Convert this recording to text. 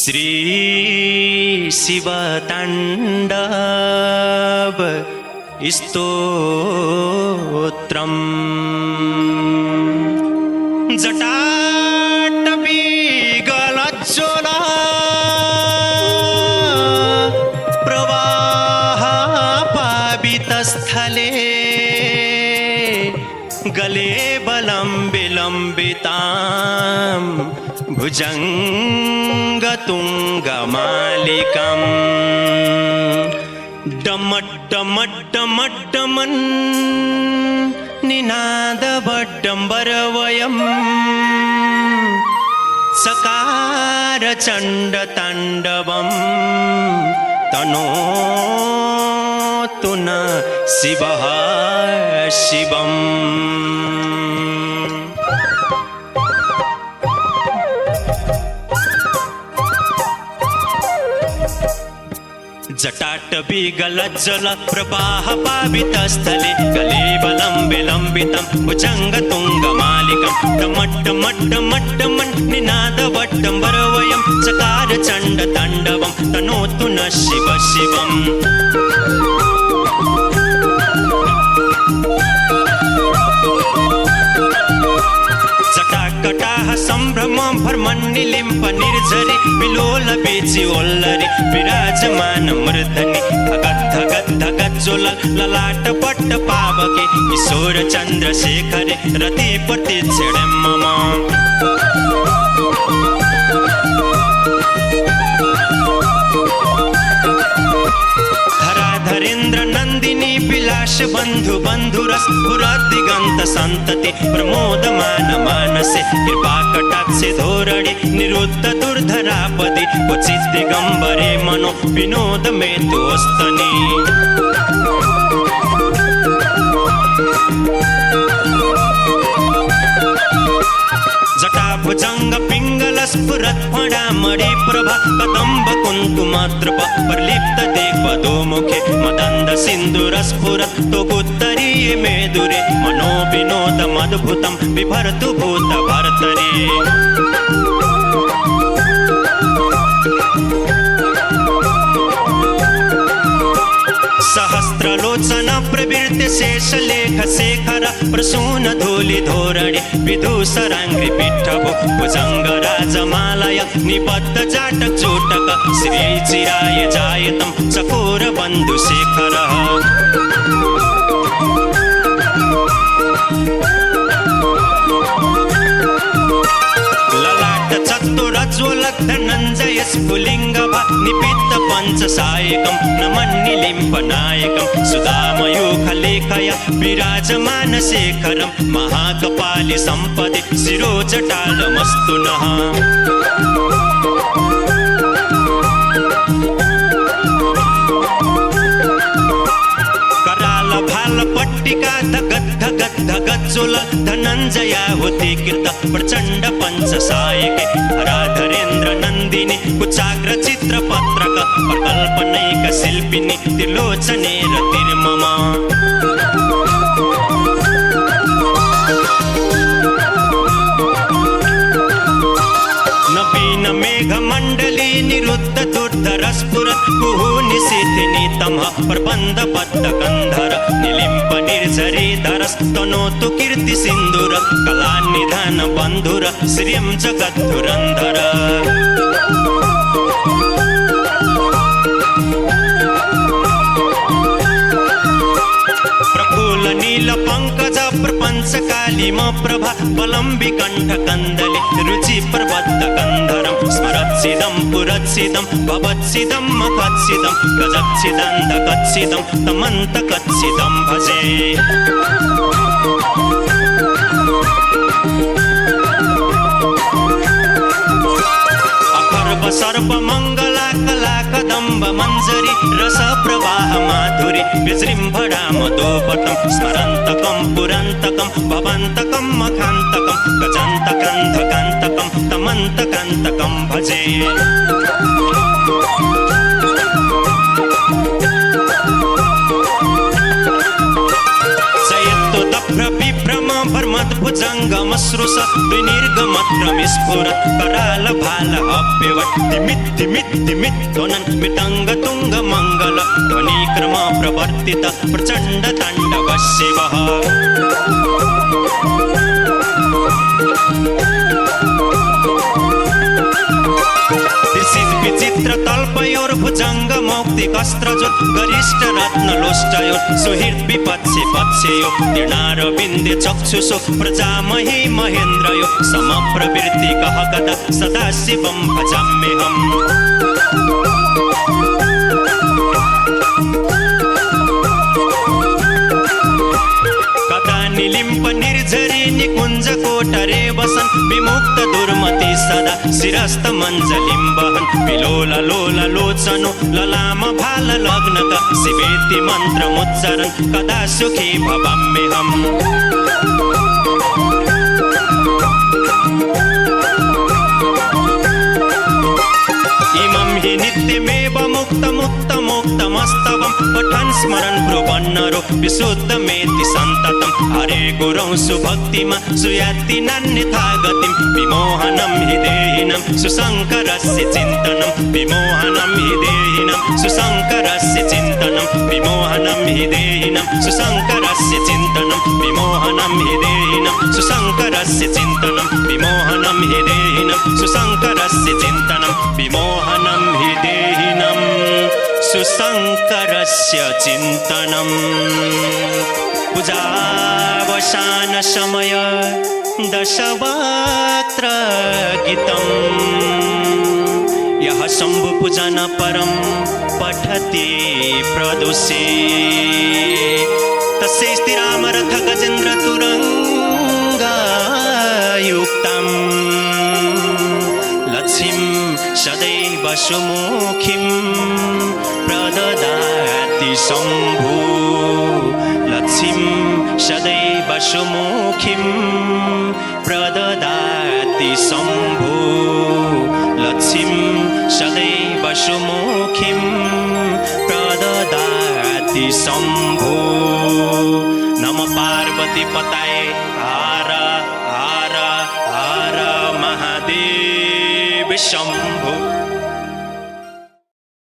श्री शिवताण्डव स्तोत्रम् जटाटवी गलज्ज्वला प्रवाह पावितस्थले गले बलं विलम्बितां भुजङ्गतुङ्गमालिकाम् डमड्डमड्डमड्डमन् निनादवड्डम्बरवयम् सकार चण्डताण्डवम् तनोतु न शिवः शिवम्। जटाटवी गलज्जल प्रवाह पावितस्थले गले बलं विलम्बितं भुजङ्गतुङ्गमालिकं डमड्डमड्डमड्डमन् निनादवड्डम्बरवयं चकार चण्डताण्डवं तनोतु न शिव शिवम्। जटाकटाः सम्भ्रम भ्रमन्निलिम्प निर्झरि विलोल बीचि ओल्लरि विराजमान मूर्धनि धगत् धगत् धगज्ज्वल ललाट पट्ट पावके किशोर चन्द्रशेखरे रतिपति छेडे मम। धराधरेन्द्र नन्दिनी विलास बन्धु बन्धुरस पुरदिगन्त सन्तति प्रमोदमान मानसे कृपाकटाक्षे धोरणे निरुद्ध दुर्धरापदे क्वचित् दिगम्बरे मनो विनोद मेतोस्तनि। जटाभुजङ्ग पिङ्गल स्फुरत् फणामणि प्रभा कदम्ब कुन्तुमद्रप प्रलिप्त देवदो मुखे मदन्द सिन्दूर स्फुरत् त्वगुत्तरीय मेदुरे मनो विनोदमद्भुतं बिभर्तु भूत भर्तरे। सहस्रलोचन प्रवृत्ति शेषलेख शेखर प्रसून धूलि धोरणे विधूसराङ्घ्रि पिठभो भुजङ्गराजमालय निबद्ध जाटक चोटक श्रीचिराय जायतं चकोर बन्धुशेखरः। ललाट चतुरज्ज्वलत् धनञ्जय स्फुलिङ्गभा निपित्त पञ्चसायकं नमन्निलिम्प नायकं सुधामयूखलेखया विराजमान शेखरं महाकपालि सम्पदे शिरोजटालमस्तु नः। पट्टिका धगत् धगत् धगज्ज्वल धनञ्जयाहुति कृत प्रचण्ड पञ्चसायके धराधरेन्द्र नन्दिनी कुचाग्र चित्रपत्रक प्रकल्पनैक शिल्पिनी त्रिलोचने रतिर्मम। नवीन मेघमण्डली निरुद्ध दुर्धर स्फुरत् कुहूनिशिथिनि तमः प्रबन्ध बद्ध गन्धर निलिम्प निर्झरि धरस्तनोतु कीर्ति सिन्दूर कलानिधान बन्धुर श्रियं जगद्धुरन्धर। प्रफुल्ल नील पंकज प्रपंच कालिम प्रभा बलम्बि कंठ कंदले रुचि प्रबद्ध गंधरं स्मरत्सिदं पुरत्सिदं भवत्सिदं मखत्सिदं गजत्सिदं धकत्सिदं तमन्तकत्सिदं भजे। सर्प मंगला कला कदम्ब मंजरी रस प्रवाह माधुरी विजृंभणा मधुपटं स्मरन्तकं पुरन्तकं भवन्तकं मखान्तकं गजन्तकन्धकान्तकं तमन्तकान्तकं भजे। जयतु दभ्र विभ्रम भ्रम मद्भुजङ्गमश्रुष द्विनिर्गमत्रमिस्फुरत् कराल भाल अप्यवत् तिमित् मृदङ्ग तुङ्ग मङ्गल ध्वनिक्रम प्रवर्तित प्रचण्ड ताण्डव शिवः विचित्र तल्पयोर्भुजङ्ग मौक्तिकस्त्रजोत् गरिष्ठ रत्नलोष्टयोः सुहृद् विपत्सि पत्स्ययो तीर्णारविन्दे चक्षुषो प्रजामही महेन्द्रयो समप्रवृत्तिकः कदा सदा शिवं भजाम्यहम् निलिम्प निर्झरी निकुञ्ज कोठरे वसन् विमुक्त दुर्मति सदा शिरस्त मञ्जलिं वहन् विलोल लोल लोचनो ललाम भाल लग्नक शिवेति मन्त्रमुच्चारन् कदा सुखी भवाम्यहम् इमं हि नित्यमेव मुक्तमस्तवं पठन् स्मरन् ब्रुवन्नरो विशुद्धमेति सन्ततं हरे गुरौ सुभक्तिमा सुयाति नान्यथा गतिं विमोहनं हि देहिनं सुशङ्करस्य चिन्तनं विमोहनं हि देहिनं सुशङ्करस्य चिन्तनं विमोहनं हि देहिनं सुशङ्करस्य चिन्तनं विमोहनं हि देहिनं सुशङ्करस्य चिन्तनं विमोहनं हि देहिनं सुशङ्करस्य चिन्तनं विमोहनं हि देहिनं सुशङ्करस्य चिन्तनम् पूजावसान समय दशवक्त्र गीतम् यः शम्भु पूजन परं पठति प्रदोषे तस्य स्थिरामरथ गजेन्द्र तुरङ्गयुक्तम् लक्ष्मीं सदैव सुमुखीं प्रददाति शम्भु लक्ष्मीं सदैव सुमुखीं प्रददाति शम्भु लक्ष्मीं सदैव सुमुखीं प्रददाति शम्भु नमः पार्वती पतये हर हर हर महादेव शम्भु